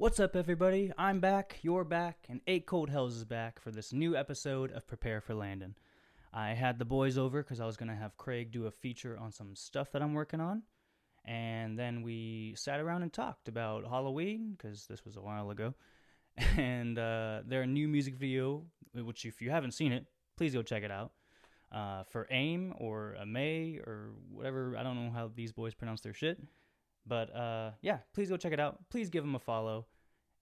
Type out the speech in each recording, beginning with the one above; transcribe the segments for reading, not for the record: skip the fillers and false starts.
What's up, everybody? I'm back, you're back, and Eight Cold Hells is back for this new episode of Prepare for Landon. I had the boys over because I was going to have Craig do a feature on some stuff that I'm working on, and then we sat around and talked about Halloween, because this was a while ago, and their new music video, which if you haven't seen it, please go check it out, for AIM or May or whatever. I don't know how these boys pronounce their shit. But, yeah, please go check it out. Please give them a follow.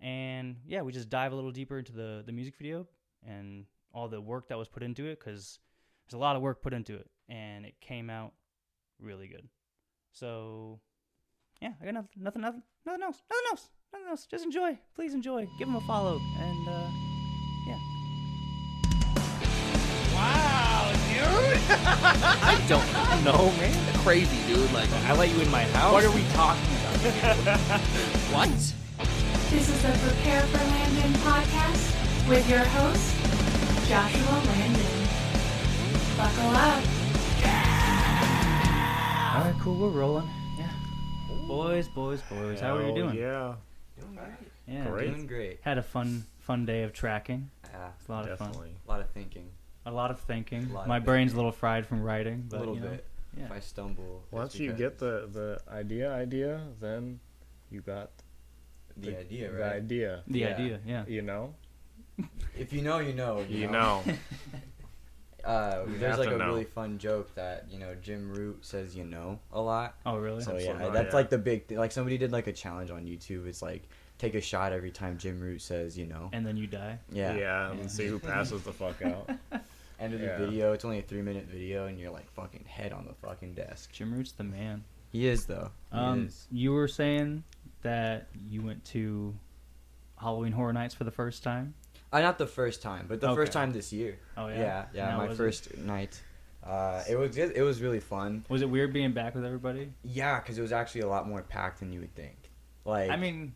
And, yeah, we just dive a little deeper into the music video and all the work that was put into it, because there's a lot of work put into it, and it came out really good. So, yeah, I got nothing else. Just enjoy. Please enjoy. Give them a follow. And, yeah. Wow, dude! I don't know, man. Crazy, dude. Like, I let you in my house. What are we talking about? What? This is the Prepare for Landon podcast with your host, Joshua Landon. Buckle up. All right, cool. We're rolling. Yeah. Boys. How are you doing? Yeah. Doing great. Yeah. Great. Doing great. Had a fun day of tracking. Yeah, It's a lot of fun. Definitely. a lot of thinking. A lot of thinking. A lot of My brain's a thinking. little fried from writing, but A little you know, bit. Yeah. If I stumble, it's Once you because- get the idea, then you got the idea, the right? idea. The Yeah. idea, yeah. You know? If you know, you know. You know. You There's have like to a know. really fun joke that Jim Root says a lot. Oh, really? So That's yeah, so- that's yeah. like the big thing. Like somebody did like a challenge on YouTube. It's like take a shot every time Jim Root says And then you die. Yeah. Yeah, and see who passes the fuck out. End of the Yeah. video. It's only a 3-minute video, and you're like fucking head on the fucking desk. Jim Root's the man. He is though. He is. You were saying that you went to Halloween Horror Nights for the first time. Not the first time, but the first Okay. time this year. Oh yeah. Yeah, Now, my was first night. It was really fun. Was it weird being back with everybody? Yeah, because it was actually a lot more packed than you would think. Like, I mean,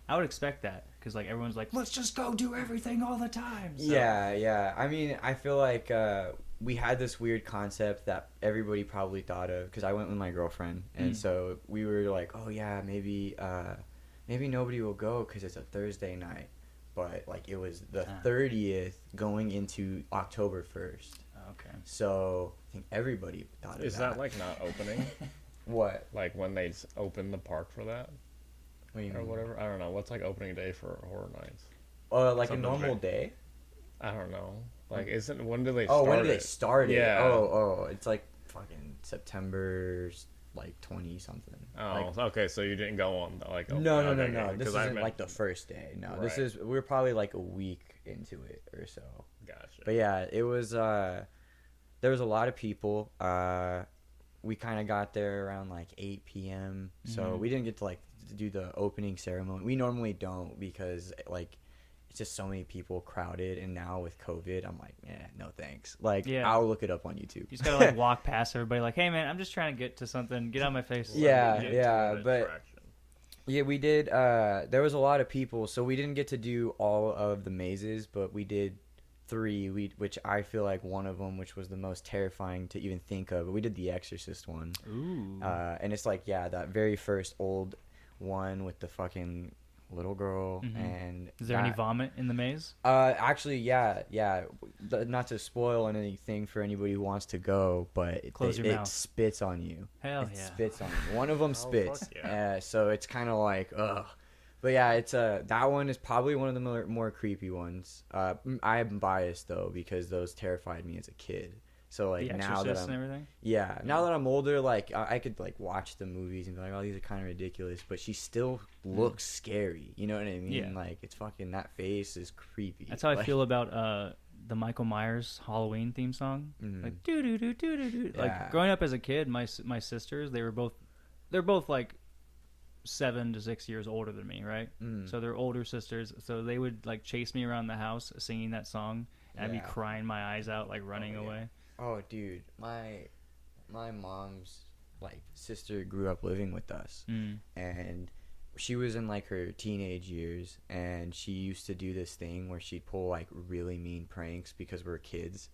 I would expect that because like everyone's like, let's just go do everything all the time. So, yeah. I mean, I feel like we had this weird concept that everybody probably thought of because I went with my girlfriend, and so we were like, oh yeah, maybe nobody will go because it's a Thursday night, but like it was the 30th going into October 1st. Okay. So I think everybody thought of that. Is that like not opening? What? Like when they open the park for that? What do you Or mean? whatever? I don't know. What's like opening day for Horror Nights? Like Something a normal big. day? I don't know. Like, when do they Oh, start when did they it? start it? Yeah. Oh, it's like fucking September, like 20 something. Oh, okay. So you didn't go on like. No. okay, This 'cause I isn't meant- like the first day. No, Right. this is we're probably like a week into it or so. Gotcha. But yeah, it was. There was a lot of people. We kind of got there around like 8 p.m. So we didn't get to like do the opening ceremony. We normally don't because like it's just so many people crowded, and now with COVID, I'm like, no thanks. Like, Yeah. I'll look it up on YouTube. You just gotta like walk past everybody, like, hey man, I'm just trying to get to something. Get out of my face. Yeah, Get to yeah, an but attraction. yeah, we did. There was a lot of people, so we didn't get to do all of the mazes, but we did 3. Which I feel like one of them, which was the most terrifying to even think of. But we did the Exorcist one. Ooh. And it's like, yeah, that very first old one with the fucking little girl. And Is there any vomit in the maze? actually, yeah. Not to spoil anything for anybody who wants to go, but Close your it mouth. spits on you. Hell It yeah. spits on you. One of them spits. fuck yeah. So it's kind of like, ugh. But yeah, it's that one is probably one of the more creepy ones. I am biased though because those terrified me as a kid. So like The now that Exorcist and I'm everything. now that I'm older, like I could like watch the movies and be like, oh, these are kind of ridiculous, but she still looks scary. You know what I mean? Yeah. Like it's fucking that face is creepy. That's how I Like, feel about the Michael Myers Halloween theme song. Like doo doo doo doo doo doo. Yeah. Like growing up as a kid, my sisters, they're both like 7 to 6 years older than me, right? So they're older sisters. So they would like chase me around the house singing that song, and I'd be Yeah. crying my eyes out, like running yeah. away. Oh, dude, my mom's like sister grew up living with us, and she was in like her teenage years, and she used to do this thing where she'd pull like really mean pranks because we're kids,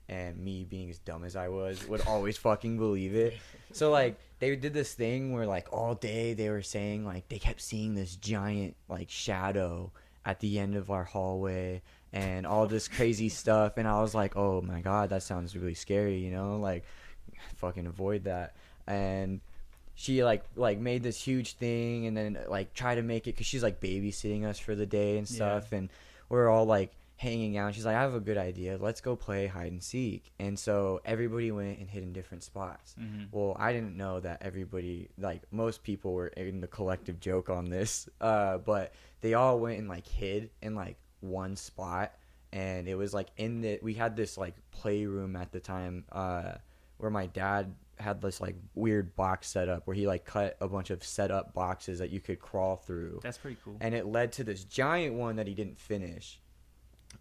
and me being as dumb as I was would always fucking believe it. So like they did this thing where like all day they were saying like they kept seeing this giant like shadow at the end of our hallway and all this crazy stuff, and I was like, oh my god, that sounds really scary, you know, like fucking avoid that. And she like made this huge thing and then like try to make it because she's like babysitting us for the day and stuff, and we're all like hanging out. She's like, I have a good idea, let's go play hide and seek. And so everybody went and hid in different spots. Well, I didn't know that everybody, like most people were in the collective joke on this, but they all went and like hid in like one spot, and it was like we had this like playroom at the time where my dad had this like weird box set up where he like cut a bunch of set up boxes that you could crawl through. That's pretty cool. And it led to this giant one that he didn't finish.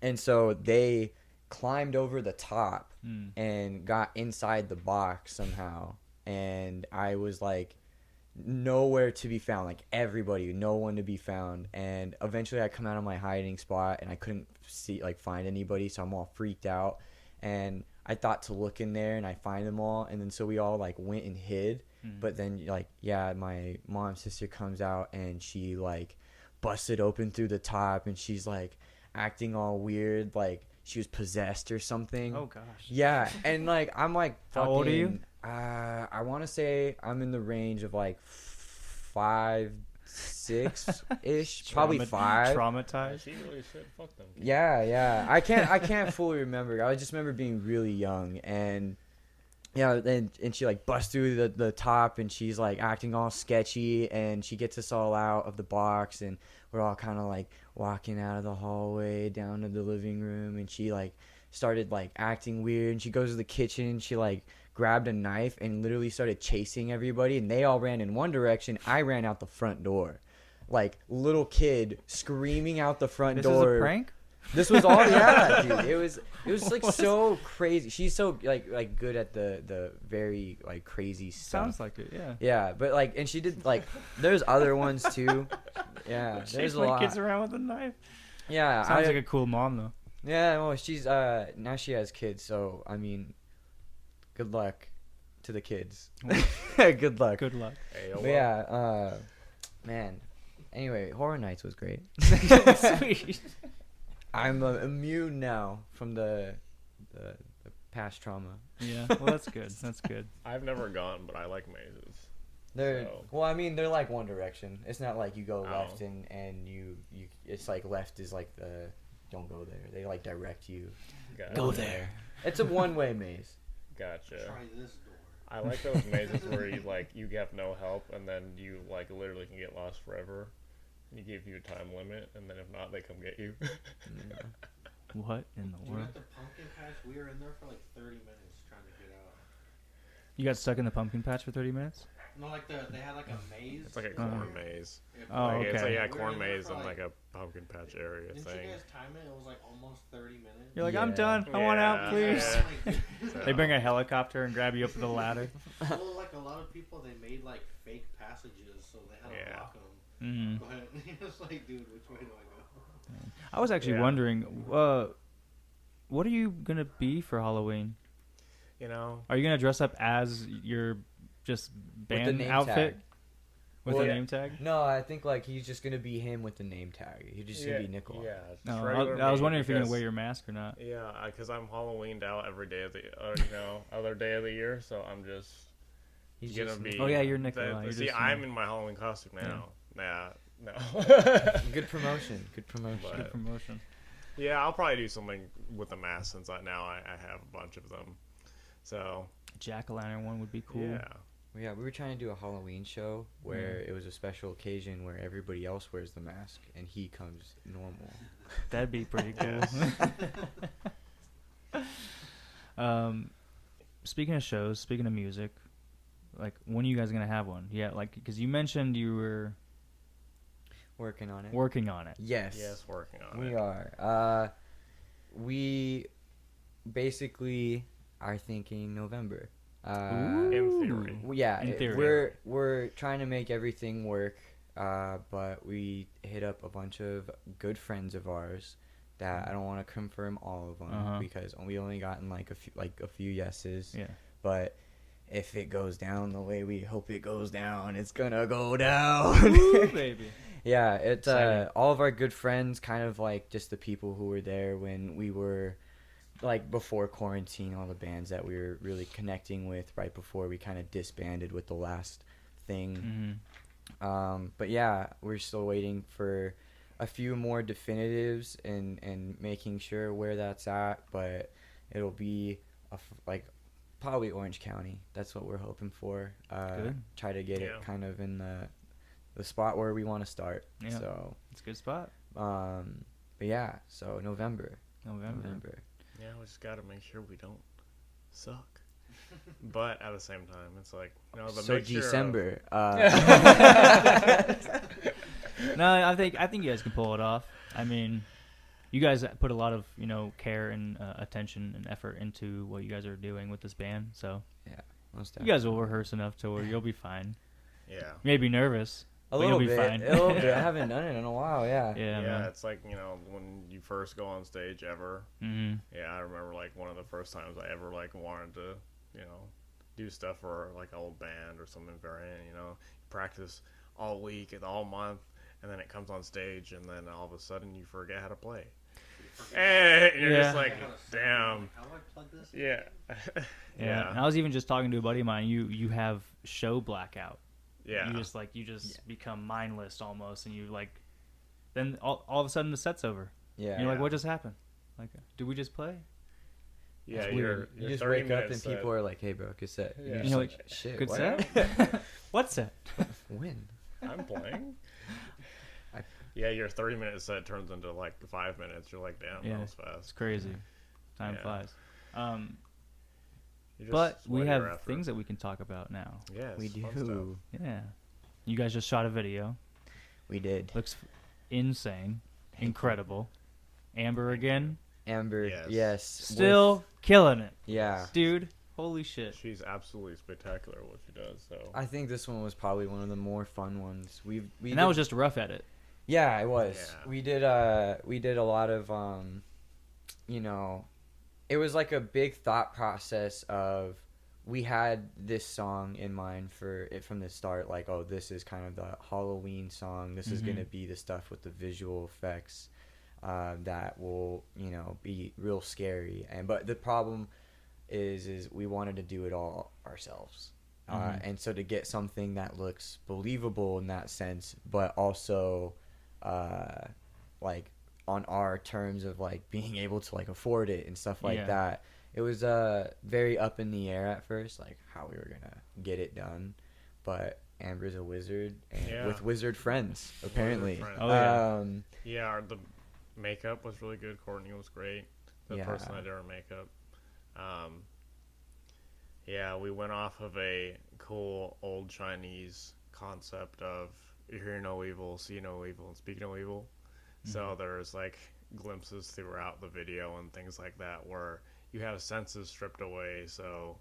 And so they climbed over the top and got inside the box somehow. And I was like nowhere to be found, like everybody, no one to be found. And eventually I come out of my hiding spot and I couldn't find anybody. So I'm all freaked out. And I thought to look in there and I find them all. And then so we all like went and hid. But then like, yeah, my mom's sister comes out and she like busted open through the top and she's like acting all weird, like she was possessed or something. Oh gosh. Yeah, and like I'm like How old are you? I want to say I'm in the range of like 5, 6 ish, probably 5. Traumatized. She really said, fuck them. Yeah. I can't fully remember. I just remember being really young, and yeah, and she like busts through the top and she's like acting all sketchy, and she gets us all out of the box and we're all kind of like walking out of the hallway down to the living room, and she like started like acting weird, and she goes to the kitchen, she like grabbed a knife and literally started chasing everybody, and they all ran in one direction. I ran out the front door, like little kid screaming out the front door. This is a prank? This was all, yeah, dude. It was like so crazy. She's so like good at the very like crazy stuff. Sounds like it, yeah. Yeah, but like, and she did like, there's other ones too. Yeah, there's a lot. Kids around with a knife. Yeah, Sounds like a cool mom though. Yeah, well, she's now she has kids, so I mean, good luck to the kids. Good luck. Good luck. Hey, But yeah, man. Anyway, Horror Nights was great. Sweet. I'm immune now from the past trauma. Yeah, well that's good. That's good. I've never gone, but I like mazes. Well, I mean, they're like One Direction. It's not like you go Oh. left and you it's like left is like the don't go there. They like direct you. Gotcha. Go there. It's a one-way maze. Gotcha. Try this door. I like those mazes where you have no help, and then you like literally can get lost forever. You give you a time limit, and then if not, they come get you. What in the Dude, world? at the pumpkin patch, we were in there for like 30 minutes trying to get out. You got stuck in the pumpkin patch for 30 minutes? No, like they had like a maze. It's like a corn maze. Oh, Like, okay. It's like, yeah, We were corn in there maze for, and like- like a pumpkin patch area Didn't thing. you guys time it? It was like almost 30 minutes. You're like, I'm Yeah. done. I want out, Yeah. please. Yeah. Like, They bring a helicopter and grab you up the ladder. well, like a lot of people, they made like fake passages, so they had to Yeah. block them. Mm. Go ahead. It's like, dude, which way do I go? I was actually Yeah. wondering, what are you gonna be for Halloween? You know, Are you gonna dress up as your just the band name outfit tag. with Well, a yeah. name tag? No, I think like he's just gonna be him with the name tag. He's just gonna be Nickel. Yeah. No, just regular I was me wondering if you're gonna because- wear your mask or not. Yeah, because I'm Halloweened out every day of the, other day of the year, so I'm just He's gonna just be. Oh, yeah, you're Nikolai. You're See, just, I'm in my Halloween costume now. Nah, no. good promotion. Good promotion. But- Good promotion. Yeah, I'll probably do something with the mask since I have a bunch of them. So Jack-o'-lantern one would be cool. yeah, Yeah, we were trying to do a Halloween show where it was a special occasion where everybody else wears the mask and he comes normal. That'd be pretty cool. Speaking of shows, speaking of music, like when are you guys gonna have one? Yeah, like because you mentioned you were Working on it. working on it. Yes. working on We it. are. We basically are thinking November. In theory. Yeah, In theory. we're trying to make everything work, but we hit up a bunch of good friends of ours that I don't want to confirm all of them because we only gotten like a few yeses. Yeah. But if it goes down the way we hope it goes down, it's gonna go down. Ooh, baby. Yeah, it's Exciting. all of our good friends, kind of like just the people who were there when we were like before quarantine, all the bands that we were really connecting with right before we kind of disbanded with the last thing. But yeah, we're still waiting for a few more definitives and making sure where that's at, but it'll be like probably Orange County. That's what we're hoping for. Good. Try to get it kind of in the spot where we want to start. Yeah. So it's a good spot. but yeah, so November. Yeah, we just gotta make sure we don't suck. But at the same time, it's like, you know, the So mixture December. No, I think you guys can pull it off. I mean, you guys put a lot of care and attention and effort into what you guys are doing with this band. So Yeah, most you guys will rehearse enough to where you'll be fine. Yeah. You may be nervous. a but little you'll be bit. fine. A little bit. I haven't done it in a while. Yeah. Yeah, Yeah, man. it's like, you know, when you first go on stage ever. Mm-hmm. Yeah, I remember like one of the first times I ever like wanted to, you know, do stuff for like an old band or something variant, you know, practice all week and all month, and then it comes on stage, and then all of a sudden you forget how to play. And you're Yeah. just like, damn. How do I plug this? Yeah. Yeah. And I was even just talking to a buddy of mine. You have show blackout. Yeah. You just become mindless almost, and you like, then all of a sudden the set's over. Yeah. And you're like, what just happened? Like, did we just play? Yeah, It's you're, weird. You you're just 30 wake up and minutes people are like, "Hey, bro, good set." Yeah. You're You just know like, "Shit, Good what?" set? What set? When? I'm playing. I- Yeah, your 30-minute set turns into like 5 minutes. You're like, damn, Yeah. that was It's fast. crazy. Time Yeah. flies. You just But we sweat have your effort. things that we can talk about now. Yeah, We it's fun do. Yeah. You guys just shot a video. We did. Looks insane. Incredible. Amber again. Amber, Yes. yes. Still killing it. Yeah. Dude, holy shit. stuff. She's absolutely spectacular at what she does. So I think this one was probably one of the more fun ones. We And that was just a rough edit. Yeah, it was. Yeah. We did a lot of you know, it was like a big thought process of we had this song in mind for it from the start, like, oh, this is kind of the Halloween song. This is gonna be the stuff with the visual effects that will, you know, be real scary. But the problem is we wanted to do it all ourselves. And so to get something that looks believable in that sense, but also like on our terms of like being able to like afford it and stuff like Yeah. that, it was very up in the air at first, like how we were gonna get it done. But Amber's a wizard, and Yeah. with wizard friends apparently. friends. Oh, yeah. yeah, the makeup was really good. Kortnii was great. The Yeah. person that did our makeup. Yeah, we went off of a cool old Chinese concept of you hear no evil, see no evil, and speak no evil. So there's like glimpses throughout the video and things like that where you have senses stripped away, so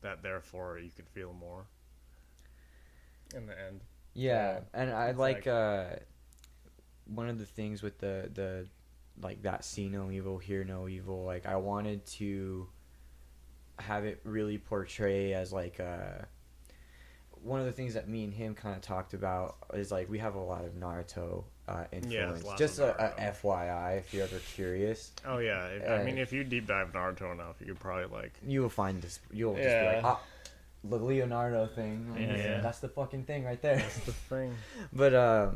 that therefore you could feel more in the end. Yeah, So, and I it's like one of the things with the like that see no evil, hear no evil. Like I wanted to have it really portray as like one of the things that me and him kind of talked about is like we have a lot of Naruto influence. lots Just of a Naruto. FYI, if you're ever curious, Oh yeah, I mean if you deep dive Naruto enough, you could probably like you will find this. You'll just Yeah. be like, the Leonardo thing. Like, Yeah. that's the fucking thing right there. the thing. But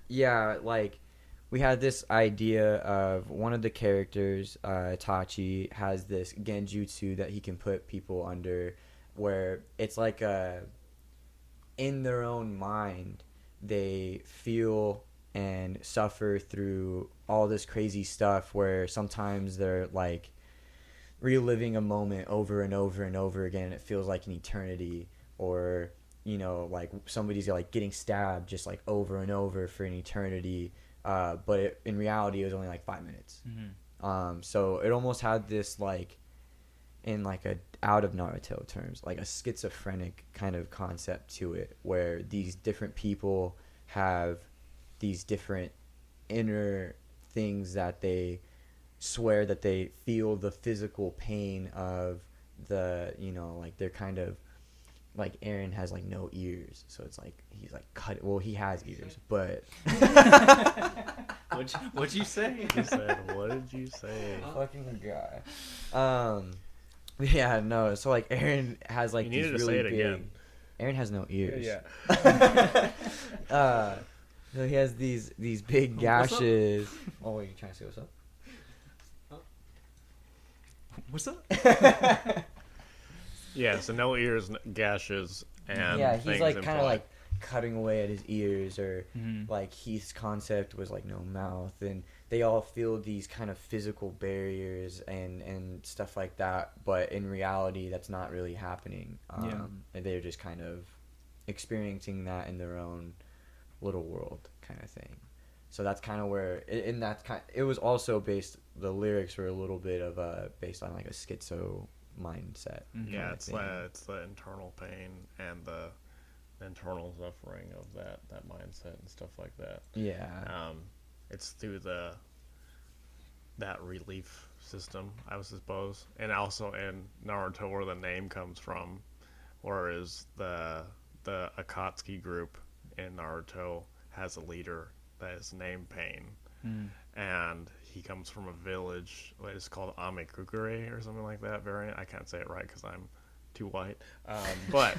yeah, like we had this idea of one of the characters, Itachi, has this genjutsu that he can put people under, where it's like in their own mind they feel and suffer through all this crazy stuff, where sometimes they're like reliving a moment over and over and over again. It feels like an eternity, or you know, like somebody's like getting stabbed just like over and over for an eternity, but in reality it was only like 5 minutes. So it almost had this like, in like a out of Naruto terms, like a schizophrenic kind of concept to it, where these different people have these different inner things that they swear that they feel the physical pain of the, like they're kind of like Aaron has like no ears, so it's like he's like cut. Well, he has ears, but What'd you say? He said, "What did you say?" fucking guy. Yeah, no. So like Aaron has like You these needed to really say it big. again. Aaron has no ears. Yeah. So he has these big gashes. Oh, wait, you trying to say what's up? What's up? Yeah. So no ears, gashes, and Yeah, he's things like in kind of play. like cutting away at his ears, or Mhm. like Heath's concept was like no mouth, and they all feel these kind of physical barriers and stuff like that. But in reality, that's not really happening. And they're just kind of experiencing that in their own little world, kind of thing. So that's kind of where, and that's kind. It was also based. The lyrics were a little bit of based on like a schizo mindset. Yeah, kinda it's thing. it's the internal pain and the internal suffering of that mindset and stuff like that. Yeah. It's through that relief system, I would suppose, and also in Naruto where the name comes from, whereas the Akatsuki group in Naruto has a leader that is named Pain, and he comes from a village that is called Amekugure or something like that variant. I can't say it right because I'm too white, but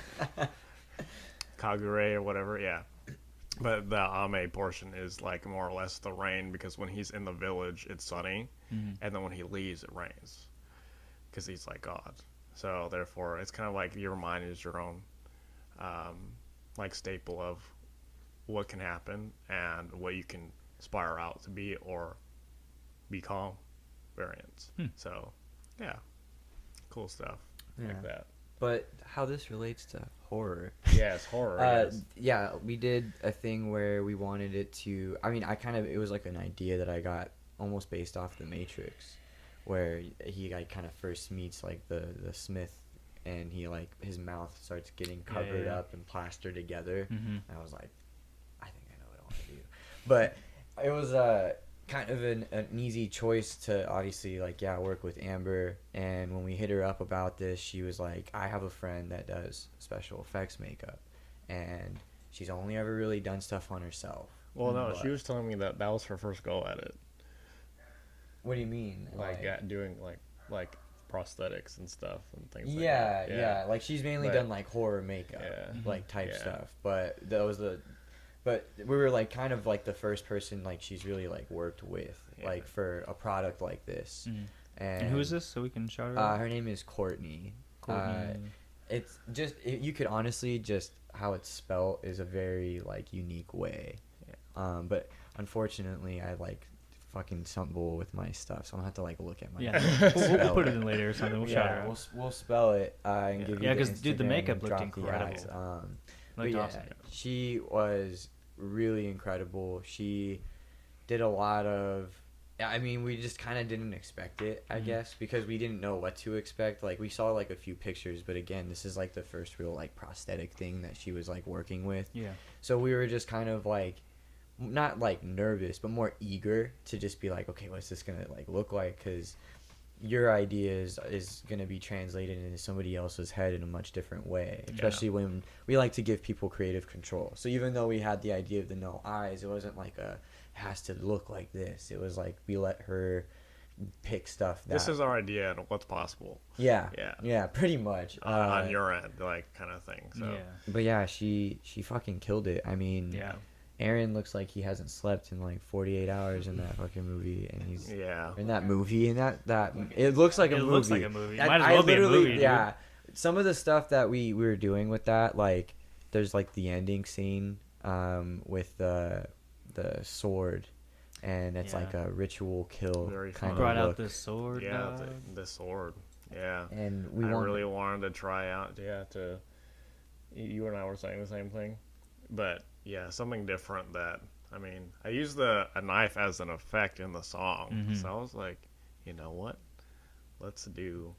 Kagure or whatever, yeah. But the Ame portion is like more or less the rain, because when he's in the village, it's sunny, and then when he leaves, it rains, because he's like God. So therefore, it's kind of like your mind is your own, like staple of what can happen and what you can aspire out to be or become variants. So, yeah, cool stuff like that. But how this relates to horror? Yeah, it's horror. yes. Yeah, we did a thing where we wanted it to. I mean, it was like an idea that I got almost based off The Matrix, where he like kind of first meets like the Smith, and he like his mouth starts getting covered up and plastered together. And I was like, I think I know what I want to do. But it was kind of an easy choice to obviously like work with Amber. And when we hit her up about this, she was like, I have a friend that does special effects makeup, and she's only ever really done stuff on herself. Well, no, But- she was telling me that was her first go at it. What do you mean? Doing like prosthetics and stuff and things like Yeah, that. yeah. Like she's mainly But- done like horror makeup, Yeah. like type Yeah. stuff. But that was but we were like kind of like the first person like she's really like worked with like for a product like this. And who is this? So we can shout her out. Her name is Kortnii. Kortnii. It's just you could honestly just how it's spelled is a very like unique way. But unfortunately, I like fucking stumble with my stuff, so I'm gonna have to like look at my. We'll put it in later or something. We'll shout her out. we'll spell it and give you. Yeah, the 'cause, dude, the Instagram makeup and looked drop the incredible. ads. But Looked yeah, awesome. she was really incredible. She did a lot of. I mean, we just kind of didn't expect it, I guess, because we didn't know what to expect. Like, we saw, like, a few pictures, but again, this is, like, the first real, like, prosthetic thing that she was, like, working with. Yeah. So we were just kind of, like, not, like, nervous, but more eager to just be like, okay, what's this going to, like, look like? Because your idea is going to be translated into somebody else's head in a much different way, especially when we like to give people creative control. So even though we had the idea of the no eyes, it wasn't like has to look like this. It was like we let her pick stuff. This is our idea and what's possible. Yeah, pretty much On your end, like, kind of thing. So. Yeah. But yeah, she fucking killed it. I mean, Yeah. Aaron looks like he hasn't slept in like 48 hours in that fucking movie, and he's Yeah. in that movie, and that it looks like a It movie. looks like a movie. I- Might as I well be a literally- movie, dude. Yeah, some of the stuff that we were doing with that, like there's like the ending scene with the sword, and it's like a ritual kill Very kind of Brought out look. the sword. Yeah, dog. the sword. Yeah. And we I want really wanted to try out, you and I were saying the same thing. But, yeah, something different that, I mean, I used a knife as an effect in the song. So I was like, you know what? Let's do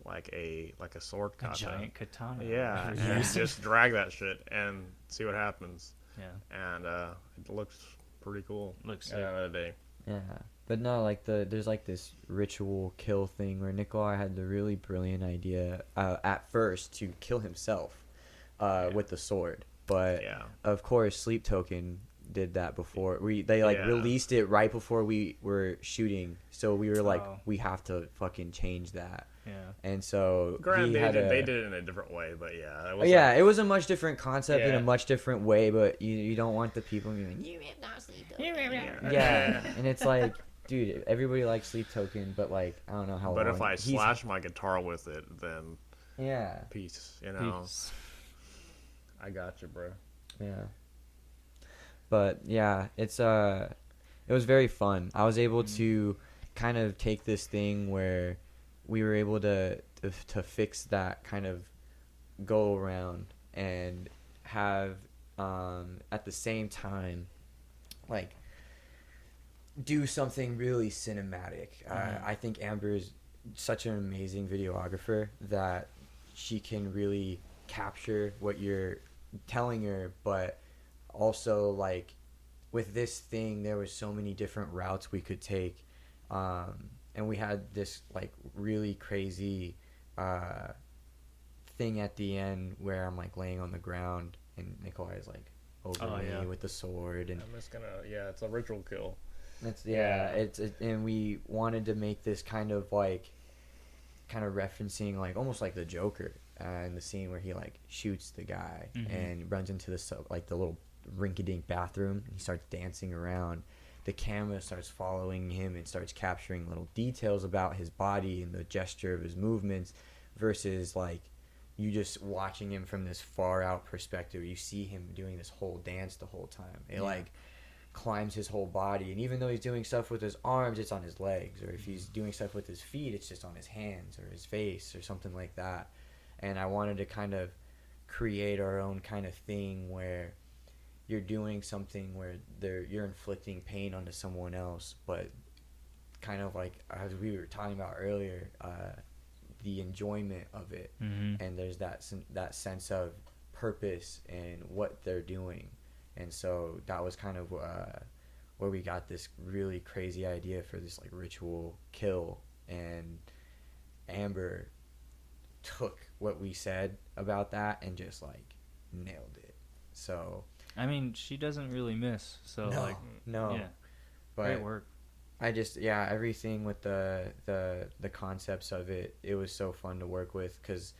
like a sword A kata. giant katana. Yeah, and just drag that shit and see what happens. Yeah. And it looks pretty cool. Looks at the end of the day. Yeah, but no, like there's like this ritual kill thing where Nikolai had the really brilliant idea at first to kill himself with the sword, but of course Sleep Token did that before they released it right before we were shooting, so we were like we have to fucking change that. And so they did it in a different way, but it was a much different concept in a much different way, but you don't want the people being like, you have not Sleep Token. And it's like, dude, everybody likes Sleep Token, but like I don't know how. But if I slash my guitar with it, then peace, Peace. I got you, bro. Yeah. But yeah, it was very fun. I was able to kind of take this thing where we were able to fix that kind of go around and have at the same time like do something really cinematic. I think Amber is such an amazing videographer that she can really capture what you're telling her, but also like with this thing there was so many different routes we could take, and we had this like really crazy thing at the end where I'm like laying on the ground and Nikolai is like over me with the sword, and I'm just gonna it's a ritual kill. And we wanted to make this kind of referencing like almost like the Joker in the scene where he like shoots the guy and runs into the little rinky-dink bathroom and he starts dancing around. The camera starts following him and starts capturing little details about his body and the gesture of his movements versus like you just watching him from this far out perspective. You see him doing this whole dance the whole time. It like climbs his whole body, and even though he's doing stuff with his arms, it's on his legs, or if he's doing stuff with his feet, it's just on his hands or his face or something like that. And I wanted to kind of create our own kind of thing where you're doing something where you're inflicting pain onto someone else, but kind of like as we were talking about earlier, the enjoyment of it, and there's that sense of purpose in what they're doing. And so that was kind of where we got this really crazy idea for this like ritual kill, and Amber took what we said about that and just like nailed it. So I mean, she doesn't really miss. So no, yeah, but great work. I just everything with the concepts of it was so fun to work with, because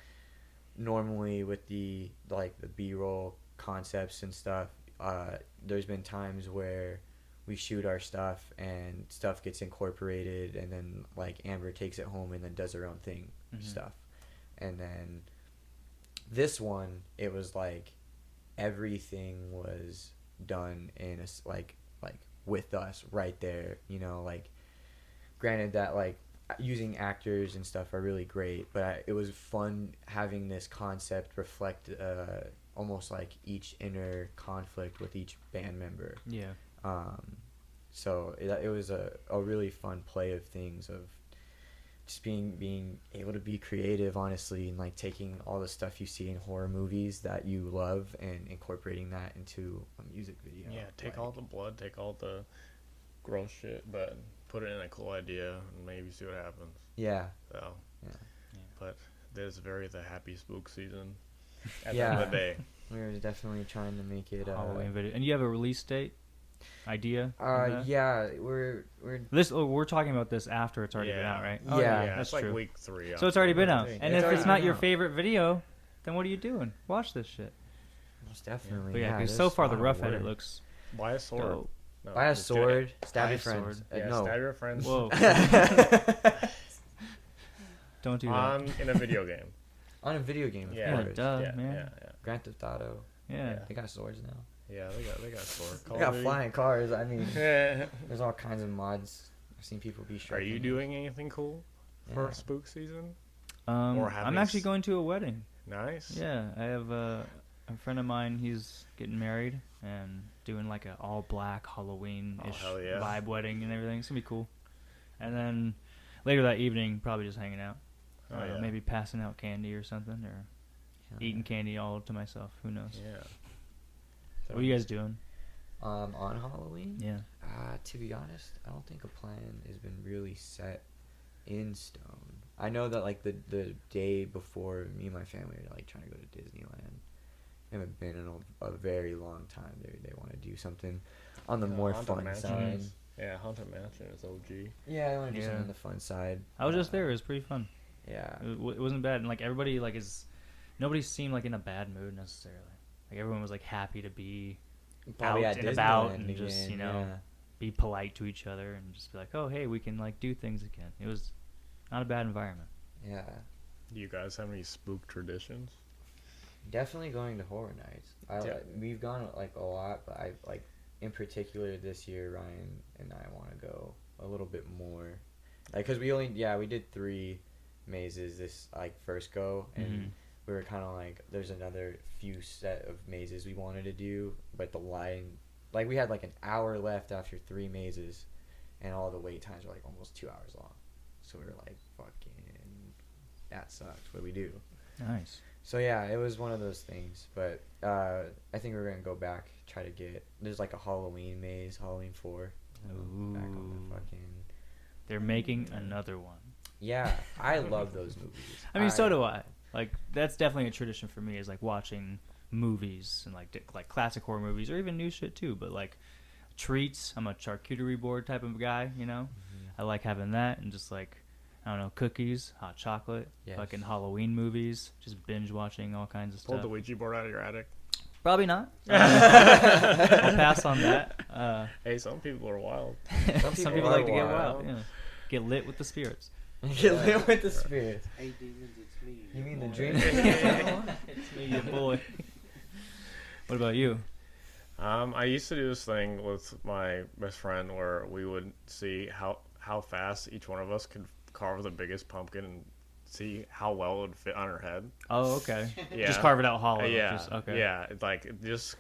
normally with the B-roll concepts and stuff, there's been times where we shoot our stuff and stuff gets incorporated, and then like Amber takes it home and then does her own thing stuff. And then this one, it was like everything was done in a like with us right there, like granted that like using actors and stuff are really great, but it was fun having this concept reflect almost like each inner conflict with each band member. So it was a really fun play of things, of just being able to be creative, honestly, and like taking all the stuff you see in horror movies that you love and incorporating that into a music video. Take all the blood, take all the gross shit, but put it in a cool idea and maybe see what happens. But there's the happy spook season at the end of the day. We were definitely trying to make it Halloween video. And you have a release date idea? We're talking about this after it's already been out, right? That's like week 3. So it's already been out. And if it's not your favorite video, then what are you doing? Watch this shit. Most definitely. But because so far the rough edit looks buy a sword. dope. No, buy a sword. Stab your friends. No. Stab your friends. Whoa. Don't do that. In a video game. On a video game, man. Grand Theft Auto. Yeah. They got swords now. Yeah, they got swords. They got flying cars. I mean, there's all kinds of mods. I've seen people be sure. Are you doing anything cool for spook season? I'm actually going to a wedding. Nice. Yeah, I have a friend of mine. He's getting married and doing like a all black Halloween-ish vibe wedding and everything. It's gonna be cool. And then later that evening, probably just hanging out. Maybe passing out candy or something, or eating candy all to myself. Who knows? Yeah. What are you guys doing? On Halloween? Yeah. To be honest, I don't think a plan has been really set in stone. I know that like the day before, me and my family are like trying to go to Disneyland. Haven't been in a very long time. They want to do something on the more Haunted fun Mansion side. Yeah, Haunted Mansion is OG. Yeah, they want to do Yeah. something on the fun side. I was just there. It was pretty fun. Yeah. It wasn't bad, and like everybody like nobody seemed like in a bad mood necessarily. Like everyone was like happy to be Probably out at and about Disneyland and just again, you know yeah. be polite to each other and just be like, oh hey, we can like do things again. It was not a bad environment. Yeah. Do you guys have any spook traditions? Definitely going to horror nights. Yeah. We've gone like a lot, but I like in particular this year Ryan and I want to go a little bit more. Like cuz we did 3 mazes this like first go and we were kind of like there's another few set of mazes we wanted to do, but the line like we had like an hour left after 3 mazes and all the wait times were like almost 2 hours long. So we were like fucking that sucks. What do we do? Nice. So yeah, it was one of those things, but I think we're gonna go back, try to get. There's like a Halloween maze, Halloween 4. Back on the fucking. They're making another one. Yeah, I love those movies. I mean, so do I. Like that's definitely a tradition for me is like watching movies and like classic horror movies or even new shit too. But like treats, I'm a charcuterie board type of guy. You know, I like having that and just like. I don't know, cookies, hot chocolate, fucking Halloween movies, just binge watching all kinds of Pull stuff. the Ouija board out of your attic. Probably not. I'll pass on that. Hey, some people are wild. Some people like to get wild. Yeah. Get lit with the spirits. Get lit with the spirits. Hey demons, it's me. You mean the Boy. dream? It's me, your boy. What about you? I used to do this thing with my best friend where we would see how fast each one of us could carve the biggest pumpkin and see how well it would fit on her head. Oh, okay. Yeah. Just carve it out hollow. Yeah. Just, okay. Yeah. Just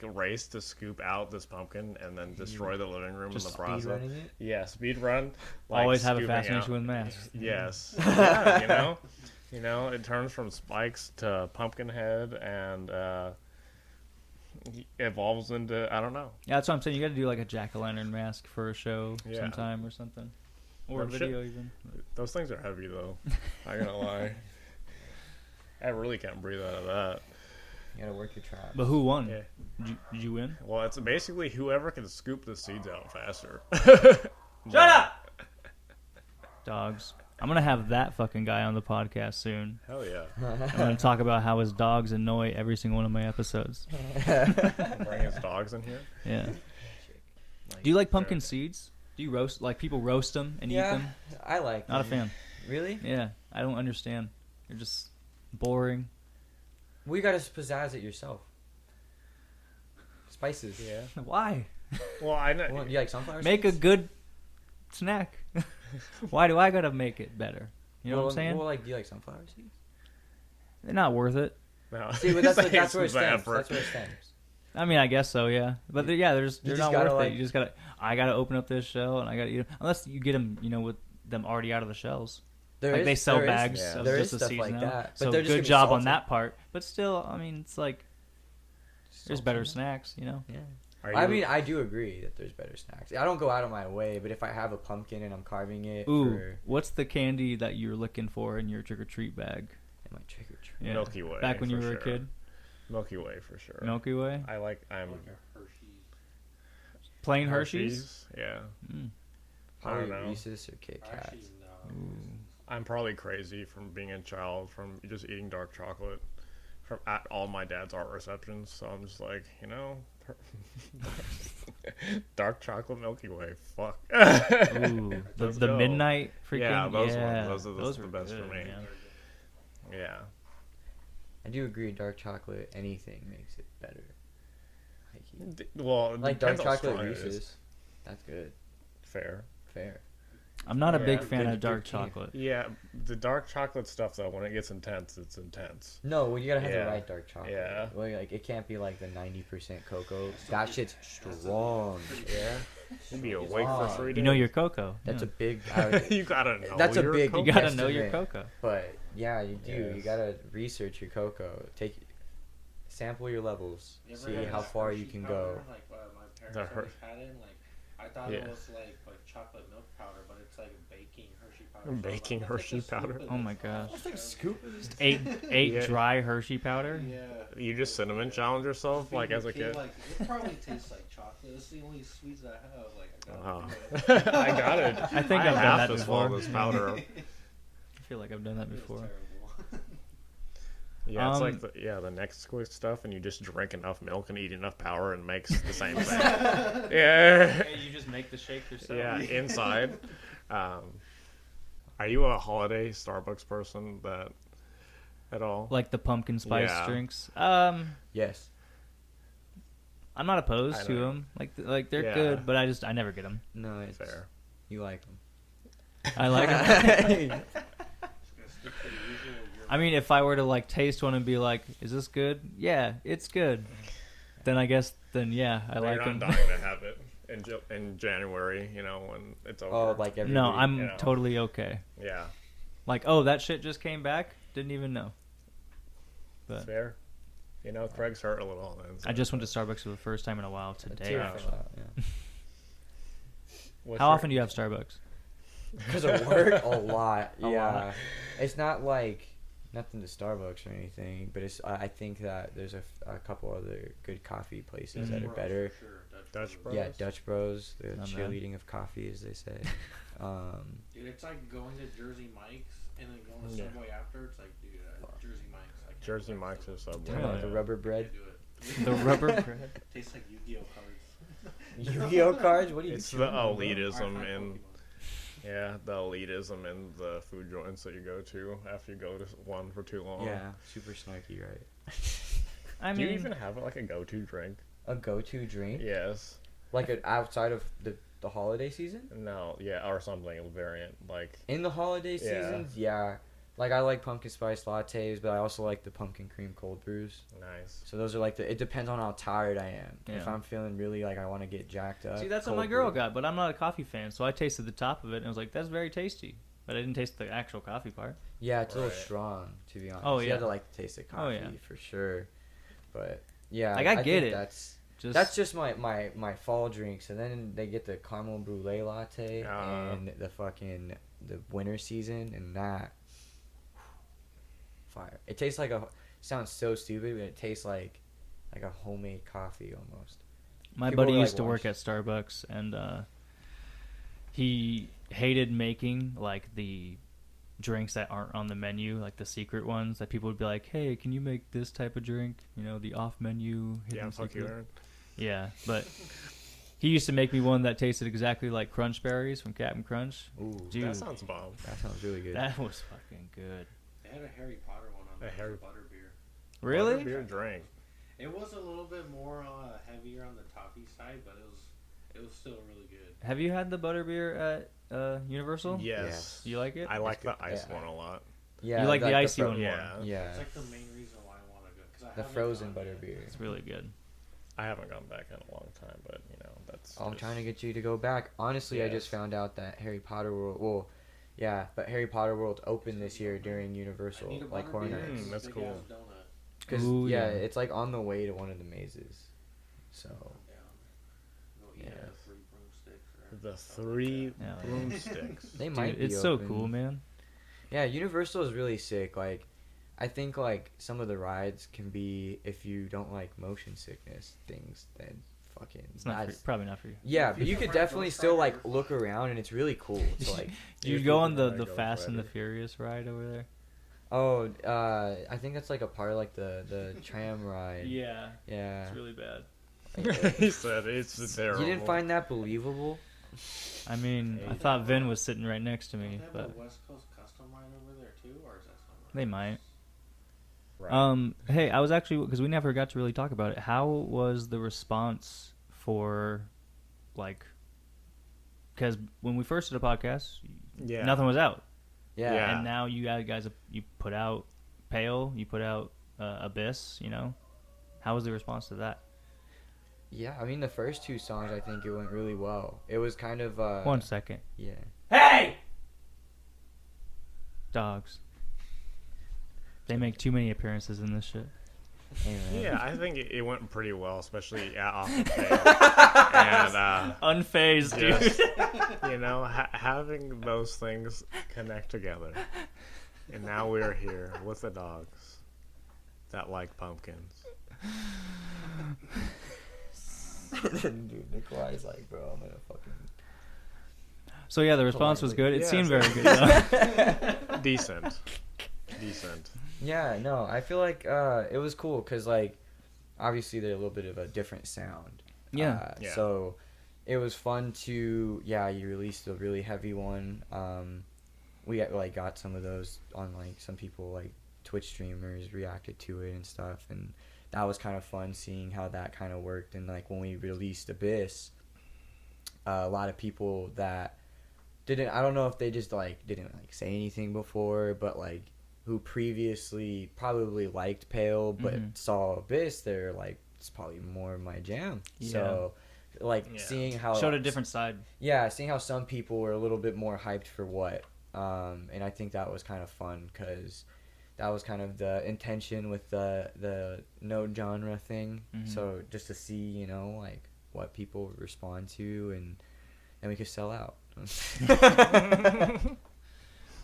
race to scoop out this pumpkin and then destroy the living room Just in the process. Speed running it? Yeah, speed run. Like Always have a scooping fascination out. with masks. Yes. Yeah, you know, it turns from spikes to pumpkin head and evolves into I don't know. Yeah, that's what I'm saying. You got to do like a jack-o'-lantern mask for a show Yeah. sometime or something. Or a That shit- video even. Those things are heavy though. Not gonna lie. I really can't breathe out of that. You gotta work your trap. But who won? Yeah. Did you win? Well, it's basically whoever can scoop the seeds out faster. Shut up! Dogs. I'm going to have that fucking guy on the podcast soon. Hell yeah. I'm going to talk about how his dogs annoy every single one of my episodes. Bring his dogs in here. Yeah. Do you like pumpkin seeds? Do you roast, like people roast them and eat them? I like Not a them. fan. Really? Yeah, I don't understand. They're just boring. We gotta pizzazz it yourself. Spices. Yeah. Why? Well, I know. Well, you like sunflower Make a seeds? good snack. Why do I gotta make it better? You know what I'm saying? Well, like, do you like sunflower seeds? They're not worth it. No. See, but that's where it It's stems. the effort. That's where it stems. I mean, I guess so, yeah. But they're You they're just not gotta, worth like- it. You just gotta. I gotta open up this shell and I gotta eat them. Unless you get them, you know, with them already out of the shells. Like they sell bags yeah. of there just is the stuff seeds like now. that, but So they're just gonna good be job on salted. that part. But still, I mean, it's like there's better Salted. snacks, you know. Yeah. Are I you- mean, I do agree that there's better snacks. I don't go out of my way, but if I have a pumpkin and I'm carving it Ooh, for what's the candy that you're looking for in your trick or treat bag? in my trick or treat. Yeah. Milky Way. Back when you for were sure. a kid, Milky Way for sure. Milky Way, I'm Like a Hershey's. plain Hershey's. Yeah. Mm. I don't Probably know. Reese's or Kit Kats. Actually, no. I'm probably crazy from being a child, from just eating dark chocolate from at all my dad's art receptions. So I'm just like, you know, dark chocolate Milky Way. Fuck. Ooh, Let's the go. midnight freaking Yeah, those ones. yeah, Those are the best for good, me. man. Yeah. I do agree. Dark chocolate, anything makes it better. Well, it Like dark depends how chocolate strong it is. Reese's. That's good. Fair. Fair. I'm not a Yeah, big fan good- of dark good team. chocolate. Yeah, the dark chocolate stuff though, when it gets intense, it's intense. No, well, you gotta have Yeah. the right dark chocolate. Yeah. Well, like it can't be like the 90% cocoa. That shit's strong. Yeah. You'd be awake for 3 days. You know your cocoa. That's yeah. a big. You gotta know. That's a your big- cocoa. You gotta know your estimate. cocoa. But yeah, you do. You Yes. gotta research your cocoa. Sample your levels. You ever See had how a far you Hershey can powder? go. Like, my The parents Her- always had it. And, like, I thought Yeah. it was like chocolate milk powder, but it's like baking Hershey powder. Baking That's like Hershey a scoop powder? of Oh my this. gosh. That's like a scoop of this. Eight Yeah. dry Hershey powder. Yeah. You just cinnamon challenge yourself like as a kid. Like, it probably tastes like chocolate. It's the only sweets I have. Like, I Oh. gotta do it. I got it. I think I've done have that to before. swallow this powder. I feel like I've done that It was before. terrible. Yeah, it's like the next quick stuff, and you just drink enough milk and eat enough power, and makes the same thing. Yeah, You just make the shake yourself. yeah. Inside, are you a holiday Starbucks person at all? Like the pumpkin spice Yeah. drinks. Yes. I'm not I opposed to know. them. Like they're Yeah. good, but I never get them. No, it's Fair. You like them. I like them. Just gonna stick to the usual. I mean, if I were to like taste one and be like, "Is this good?" Yeah, it's good. Then I guess, yeah, I But like you're them. not dying to have it in January, when it's over. Oh, like every No, week. I'm you know. totally okay. Yeah, Like, oh, that shit just came back. Didn't even know. But fair. Craig's hurt a little. Then, so- I just went to Starbucks for the first time in a while A today. tear Actually. fell out, yeah. What's How your- often do you have Starbucks? Because of work, a lot. A Yeah, lot. it's not like nothing to Starbucks or anything, but I think that there's a couple other good coffee places that are Bros, better. for sure. Dutch Bros? Yeah, Dutch Bros, the Not bad. cheerleading of coffee, as they say. Dude, it's like going to Jersey Mike's and then going to Yeah. Subway after. It's like, dude, Jersey Mike's. I can't Jersey do it. Mike's or Subway. Hell yeah. the rubber I bread, can't do it. The rubber bread. Tastes like Yu-Gi-Oh cards. Yu-Gi-Oh cards. What do you? It's the chewing on, bro? elitism I in Pokemon. the elitism in the food joints that you go to after you go to one for too long. Yeah, super snarky, right? I Do you mean, even have like a go-to drink? A go-to drink, Yes. like outside of the holiday season. No. Yeah. Or something variant like. In the holiday Yeah. seasons, yeah. Like I like pumpkin spice lattes, but I also like the pumpkin cream cold brews. Nice. So those are like it depends on how tired I am. If Yeah. I'm feeling really like I want to get jacked up. see, that's what cold my girl brew. got, but I'm not a coffee fan, so I tasted the top of it and I was like, "That's very tasty," but I didn't taste the actual coffee part. Yeah, it's a little Right. strong, to be honest. Oh, You yeah. have to like the taste of coffee Oh, yeah. for sure. But yeah, Like, I get think it. That's just my fall drinks, and then they get the caramel brulee latte and the winter season, and that fire. It tastes like sounds so stupid, but it tastes like a homemade coffee almost. My People buddy were, like, used to work at Starbucks, and he hated making like the drinks that aren't on the menu, like the secret ones that people would be like, "Hey, can you make this type of drink?" The off menu. Yeah. hidden Fuck you, secret." Aaron. Yeah, but he used to make me one that tasted exactly like Crunch Berries from Captain Crunch. Ooh, Dude, That sounds bomb. that sounds really good. that was fucking good. They had a Harry Potter one on A there. Harry- Butterbeer. Really? Beer drink. It was a little bit more heavier on the toffee side, but it was still really good. Have you had the butterbeer at Universal? Yes. You like it? I like good. the ice Yeah. one a lot. Yeah, You like the icy one more. Yeah. Yeah, It's like the main reason why I want to go. Cause I the haven't frozen gone yet. butterbeer. It's really good. I haven't gone back in a long time, but that's. I'm just- trying to get you to go back. Honestly, I just Yes. found out that Harry Potter World. Well, yeah, but Harry Potter World opened this year during I Universal, need a like butterbeer Horror and Nights. a that's big cool. ass donut. Because Ooh, yeah, yeah. it's like on the way to one of the mazes. So Yeah. Go eat Yeah. the 3 broomsticks. Or The something 3 like that. Yeah, yeah. broomsticks. they Dude, might be it's so open. cool, man. Yeah, Universal is really sick. Like, I think like some of the rides can be, if you don't like motion sickness things, then fucking. It's not for, that's- probably not for you. Yeah, If but you you can could ride definitely Ghost still Rider, like you're look fine. around, and it's really cool. So like, Do you If go you on can the ride Ghost Fast and the Rider. Furious ride over there? oh, I think that's like a part of like the tram ride. Yeah, Yeah. it's really bad. He said it's terrible. You didn't find that believable? I mean, Yeah, I you thought know, Vin was sitting right next to Don't me, they have but a West Coast custom ride over there too, or is that somewhere? they might. Right. Hey, I was actually, because we never got to really talk about it. How was the response for, like, because when we first did a podcast, Yeah. nothing was out, Yeah. Yeah. and now you guys you put out Pale, you put out Abyss. How was the response to that? Yeah, I mean the first 2 songs, I think it went really well. It was kind of 1 second. yeah. Hey, dogs. They make too many appearances in this shit. Hey, man. Yeah, I think it went pretty well, especially off the tape. And Unfazed, dude. just, having those things connect together. And now we're here with the dogs that like pumpkins. Dude, Nikolai's like, bro, I'm gonna fucking. So yeah, the response was good. It Yeah, seemed so- very good. Though. Decent. Yeah, no, I feel like it was cool because like obviously they're a little bit of a different sound. Yeah. Yeah. So it was fun to you released a really heavy one. We like got some of those on like some people like Twitch streamers reacted to it and stuff, and that was kind of fun seeing how that kind of worked. And like when we released Abyss, a lot of people that I don't know if they just like didn't like say anything before, but like who previously probably liked Pale but saw Abyss, they're like, it's probably more my jam. Yeah. So like seeing how Showed a different side. yeah, seeing how some people were a little bit more hyped for what, and I think that was kind of fun because that was kind of the intention with the no genre thing. So just to see, like what people respond to, and we could sell out.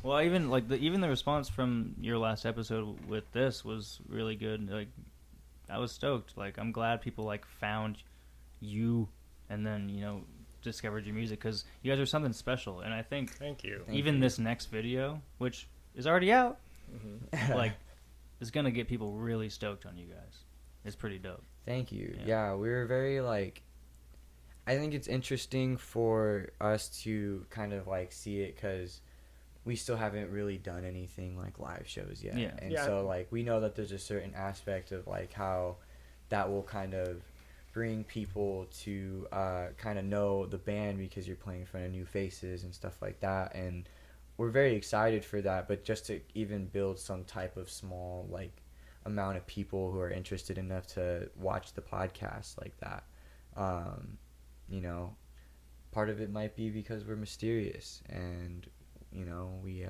Well, even like even the response from your last episode with this was really good. Like, I was stoked. Like, I'm glad people like found you and then discovered your music because you guys are something special. And I think Thank you. even this next video, which is already out, like, is gonna get people really stoked on you guys. It's pretty dope. Thank you. Yeah. Yeah, we were very like. I think it's interesting for us to kind of like see it because we still haven't really done anything like live shows yet. Yeah. And Yeah. so like we know that there's a certain aspect of like how that will kind of bring people to kind of know the band because you're playing in front of new faces and stuff like that. And we're very excited for that, but just to even build some type of small like amount of people who are interested enough to watch the podcast like that. Part of it might be because we're mysterious and we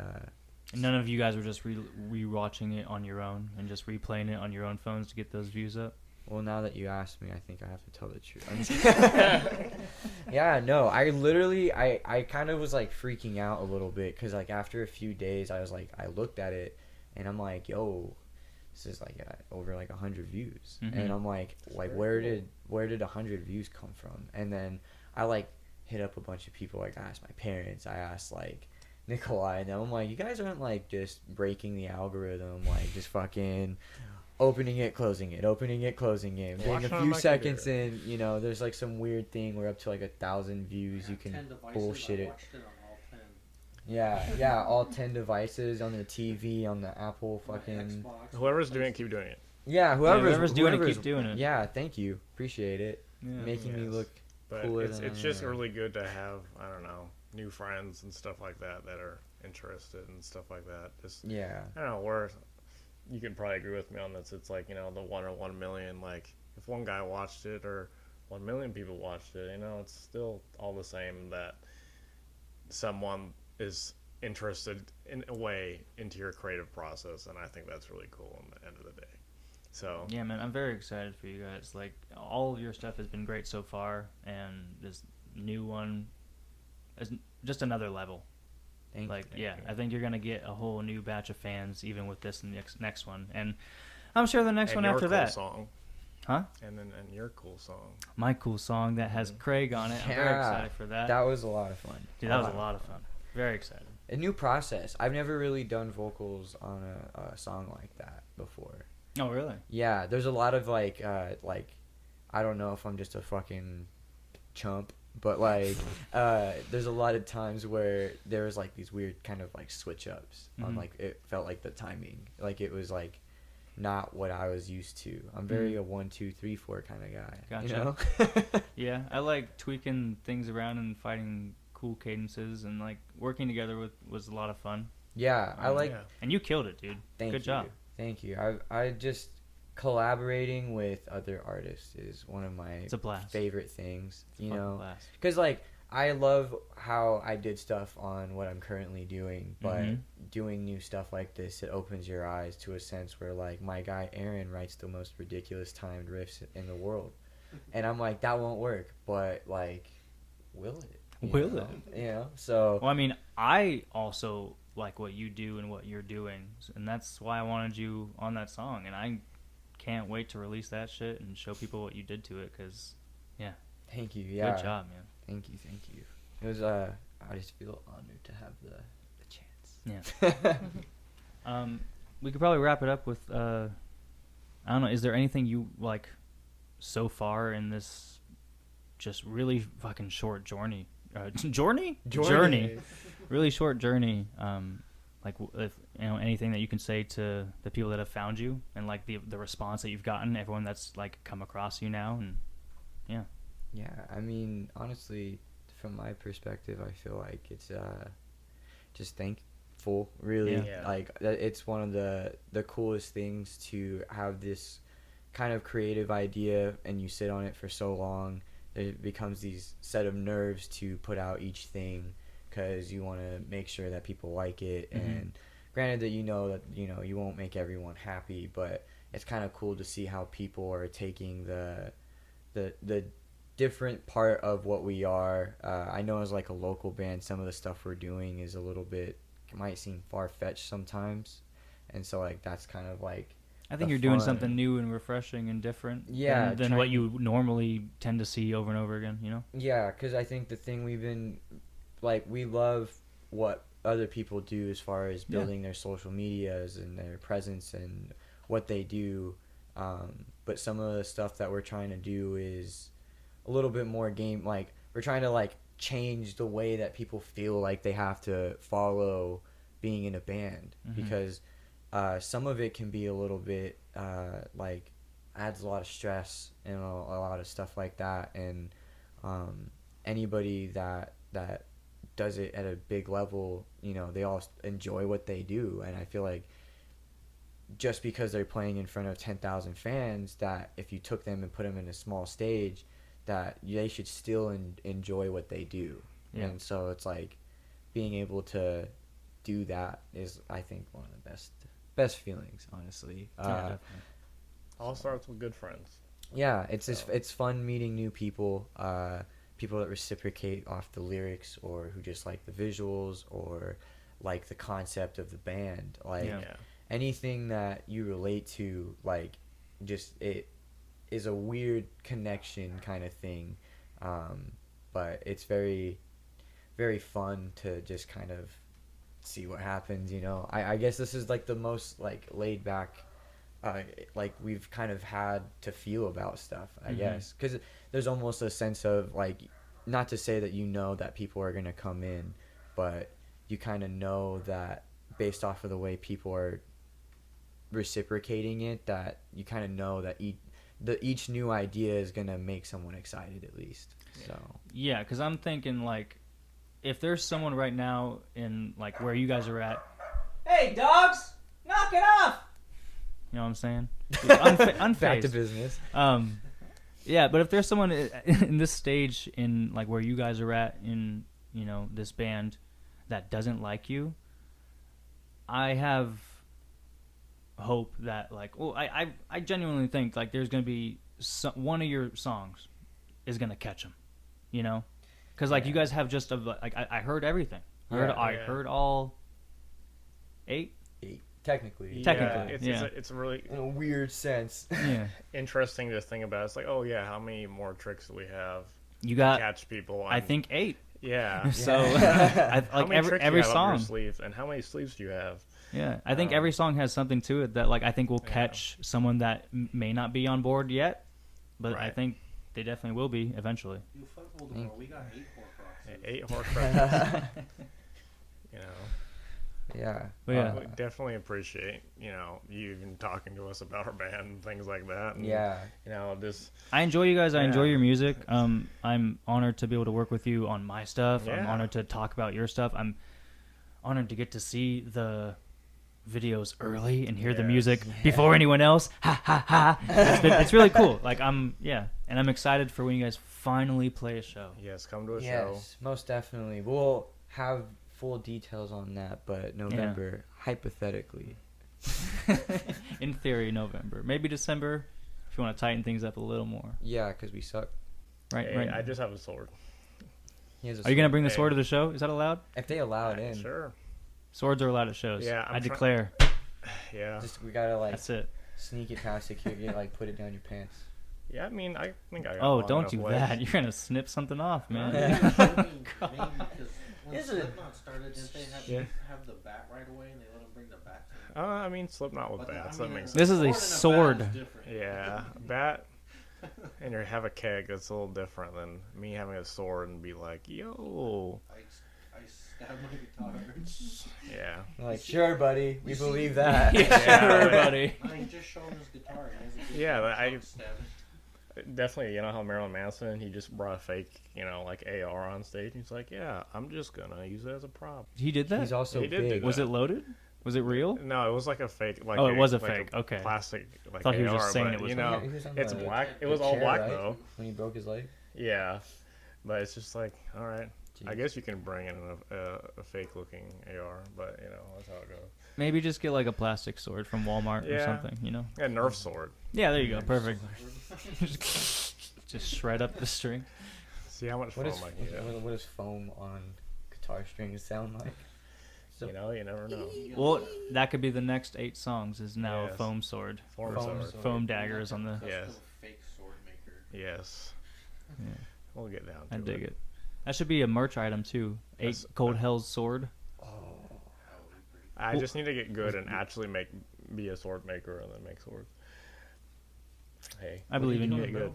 None of you guys were just re-watching it on your own and just replaying it on your own phones to get those views up. well, now that you asked me, I think I have to tell the truth. I'm just yeah, no, I literally I kind of was like freaking out a little bit because like after a few days I was like, I looked at it and I'm like, yo, this is like over like 100 views. And I'm like where did 100 views come from? And then I like hit up a bunch of people. Like I asked my parents, I asked like Nikolai, and I'm like, you guys aren't like just breaking the algorithm, like just fucking opening it, closing it, Then Watch a it on few my seconds computer. in, there's like some weird thing where up to like 1,000 views you can 10 devices, bullshit I it. watched it on all 10. Yeah, all 10 devices on the TV, on the Apple My fucking. Xbox, Whoever's my doing it, PlayStation. keep doing it. Yeah, whoever's doing it, keep doing it. Yeah, thank you, appreciate it, Yeah. making me Yes. look But cooler it's than it's I just am. really good to have, I don't know, new friends and stuff like that are interested and stuff like that. Just Yeah. I don't know, where you can probably agree with me on this. It's like, the 1 or 1 million, like if one guy watched it or 1 million people watched it, it's still all the same that someone is interested in a way into your creative process, and I think that's really cool in the end of the day. So Yeah, man, I'm very excited for you guys. Like, all of your stuff has been great so far, and this new one is just another level. Thank you. I think you're gonna get a whole new batch of fans even with this next one, and I'm sure the next and one your after cool that, song, huh? and your cool song. My cool song that has Craig on it. I'm very Yeah, excited for that. That was a lot of fun. Dude, that was a lot of fun. Very excited. A new process. I've never really done vocals on a song like that before. Oh, really? Yeah, there's a lot of like I don't know if I'm just a fucking chump, but like there's a lot of times where there was like these weird kind of like switch ups on like it felt like the timing, like it was like not what I was used to. I'm very a 1, 2, 3, 4 kind of guy. Gotcha. Yeah, I like tweaking things around and finding cool cadences, and like working together was a lot of fun. Yeah, I like. Yeah. And you killed it, dude. Thank Good you. job. Thank you. I just collaborating with other artists is one of my It's a blast. favorite things. It's a fucking blast. Because like I love how I did stuff on what I'm currently doing, but doing new stuff like this, it opens your eyes to a sense where, like, my guy Aaron writes the most ridiculous timed riffs in the world. And I'm like, that won't work, but, like, will it? Will it? You know, so... Well, I mean, I also like what you do and what you're doing, and that's why I wanted you on that song, and I can't wait to release that shit and show people what you did to it, because, yeah. Thank you, yeah. Good job, man. Thank you. It was, I just feel honored to have the chance. Yeah. We could probably wrap it up with, I don't know, is there anything you, like, so far in this just really fucking short journey? Journey? Really short journey. Like, if, you know, anything that you can say to the people that have found you and, like, the response that you've gotten, everyone that's, like, come across you now, and, yeah. Yeah, I mean, honestly, from my perspective, I feel like it's just thankful, really. Yeah. Like, it's one of the coolest things to have this kind of creative idea, and you sit on it for so long. It becomes these set of nerves to put out each thing, because you want to make sure that people like it. And granted that you know you won't make everyone happy, but it's kind of cool to see how people are taking the different part of what we are. I know as, like, a local band, some of the stuff we're doing is a little bit, it might seem far-fetched sometimes, and so, like, that's kind of like, I think you're doing something new and refreshing and different than what you normally tend to see over and over again, you know? Yeah, because I think the thing we've been, like, we love what other people do as far as building their social medias and their presence and what they do, but some of the stuff that we're trying to do is a little bit more game, like, we're trying to, like, change the way that people feel like they have to follow being in a band, because some of it can be a little bit like, adds a lot of stress and a lot of stuff like that, and anybody that does it at a big level, you know, they all enjoy what they do, and I feel like just because they're playing in front of 10,000 fans, that if you took them and put them in a small stage, that they should still enjoy what they do. Yeah. And so it's like, being able to do that is, I think, one of the best feelings, honestly. All starts with good friends. Yeah, it's fun meeting new people, people that reciprocate off the lyrics, or who just like the visuals, or like the concept of the band. Like, anything that you relate to, like, just, it is a weird connection kind of thing, but it's very, very fun to just kind of see what happens, you know. I guess this is, like, the most, like, laid back, like, we've kind of had to feel about stuff, I guess, because there's almost a sense of, like, not to say that you know that people are going to come in, but you kind of know that based off of the way people are reciprocating it, that you kind of know that each new idea is going to make someone excited, at least. So yeah, because I'm thinking, like, if there's someone right now in, like, where you guys are at, hey, dogs, knock it off! You know what I'm saying? Unfazed. Back to business. Yeah, but if there's someone in this stage, in, like, where you guys are at in, you know, this band, that doesn't like you, I have hope that, like, well, I genuinely think, like, there's going to be one of your songs is going to catch them, you know? Because, like, you guys have just, like, I heard everything. I heard all 8? 8. Technically. It's a really, in a weird sense, interesting to think about. It's like, oh yeah, how many more tricks do we have? You got, catch people. I think 8. Yeah. So, like, every song. Sleeve, and how many sleeves do you have? Yeah, I think every song has something to it that, like, I think will catch someone that may not be on board yet, but I think they definitely will be eventually. You fuck Voldemort. We got 8 Horcruxes. 8 Horcruxes. You know. Yeah. But yeah. We definitely appreciate, you know, you even talking to us about our band and things like that. And, yeah. You know, just... I enjoy you guys. I enjoy your music. I'm honored to be able to work with you on my stuff. Yeah. I'm honored to talk about your stuff. I'm honored to get to see the videos early and hear the music before anyone else. Ha, ha, ha. It's really cool. Like, and I'm excited for when you guys finally play a show. Yes, come to a show. Yes, most definitely. We'll have full details on that, but November, hypothetically. In theory, November. Maybe December if you want to tighten things up a little more. Yeah, because we suck. Right, Hey, right. I just have a sword. He has a Are you going to sword. bring the Hey. sword to the show? Is that allowed? If they allow it in, Sure. Swords are allowed at shows. Yeah, I I'm declare. Yeah. just we gotta like That's it. sneak it past security, like put it down your pants. Yeah, I mean, I think I got Oh, long don't enough do legs. that. You're going to snip something off, man. Maybe because when Is it? Slipknot started, didn't they have, Yeah. have the bat right away and they let them bring the bat to I mean, Slipknot with But bats. I That mean, makes This sense. is a sword. and a bat is different. Yeah, bat. And you have a keg. That's a little different than me having a sword and be like, yo. I stabbed my guitar. Yeah. Like, sure, buddy, we You see- believe that. Sure, buddy. I just showed him his guitar. He has a good Yeah, guitar, I- so stabbed it. Definitely, you know how Marilyn Manson, he just brought a fake, like AR on stage. He's like, yeah, I'm just going to use it as a prop. He did that? He's also He did do big. that. Was it loaded? Was it real? No, it was like a fake. Like Oh, it was a like fake, okay. Plastic. Like Thought he was AR, just saying but, it was you real. know, Yeah, he was on it's the- black. It the was all chair, black right? though. When he broke his leg. Yeah, but it's just like, all right. I Jeez. guess you can bring in a fake looking AR, but that's how it goes. Maybe just get like a plastic sword from Walmart or Yeah. something, A Nerf sword. Yeah, there you go. Perfect. Just shred up the string. See how much What foam is I can get. what does foam on guitar strings sound like? So You never know. Well, that could be the next 8 songs is now a Yes. foam sword. Foam Foam sword. sword. Foam daggers on the... Custom Yes. fake sword maker. Yes. Yeah, We'll get down to I it. dig it. That should be a merch item too. 8 Yes. Cold Hell's sword. That would be pretty I just need to get good and actually be a sword maker and then make swords. Hey, I believe in get you. good.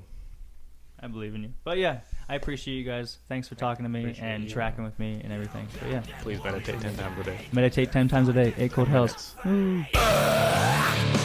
I believe in you. But yeah, I appreciate you guys. Thanks for talking to me Appreciate and you. tracking with me and everything. But yeah, Please meditate 10 times a day. meditate 10 times a day. 8 Cold Hells. Yes.